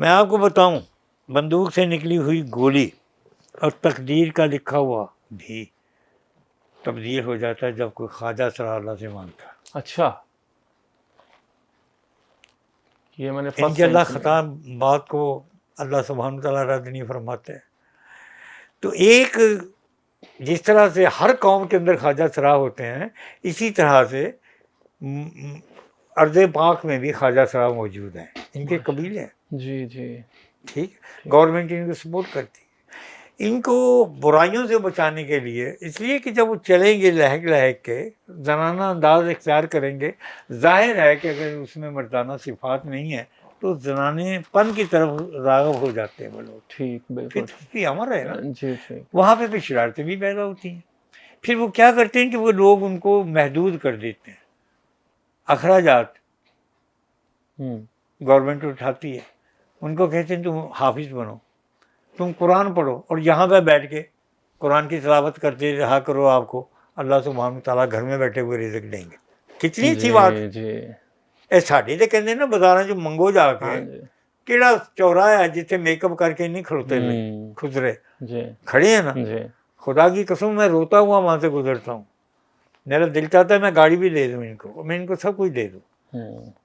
میں آپ کو بتاؤں، بندوق سے نکلی ہوئی گولی اور تقدیر کا لکھا ہوا بھی تبدیل ہو جاتا ہے جب کوئی خواجہ سرا اللہ سے مانگتا ہے. اچھا، یہ میں نے ان فرسٹ کی ٹائم اللہ سنا. خطا بات کو اللہ سبحانہ وتعالیٰ رد نہیں فرماتے. تو ایک جس طرح سے ہر قوم کے اندر خواجہ سرا ہوتے ہیں، اسی طرح سے ارض پاک میں بھی خواجہ سرا موجود ہیں. ان کے قبیلے ہیں، جی جی. ٹھیک. گورنمنٹ ان کو سپورٹ کرتی ہے ان کو برائیوں سے بچانے کے لیے، اس لیے کہ جب وہ چلیں گے لہک لہک کے، زنانہ انداز اختیار کریں گے، ظاہر ہے کہ اگر اس میں مردانہ صفات نہیں ہے تو زنانے پن کی طرف راغب ہو جاتے ہیں وہ لوگ. ٹھیک، بالکل. فطری امر ہے نا. جی ٹھیک. وہاں پہ شرارتیں بھی پیدا ہوتی ہیں. پھر وہ کیا کرتے ہیں کہ وہ لوگ ان کو محدود کر دیتے ہیں. اخراجات گورنمنٹ اٹھاتی ہے، ان کو کہتے ہیں تم حافظ بنو، تم قرآن پڑھو اور یہاں پہ بیٹھ کے قرآن کی تلاوت کرتے رہا کرو، آپ کو اللہ سبحانہ تعالیٰ گھر میں بیٹھے ہوئے رزق دیں گے. کتنی اچھی بات ہے. جی. اے ساڈے تو کہتے ہیں نا بازار جو منگو جا کے، ہاں جی. کیڑا چوراہا ہے جتنے میک اپ کر کے نہیں کھلوتے ہوئے خزرے جی کھڑے ہیں نا. جی. خدا کی قسم میں روتا ہوا وہاں سے گزرتا ہوں، میرا دل چاہتا ہے میں گاڑی بھی دے دوں ان کو، میں ان کو سب کچھ دے دوں.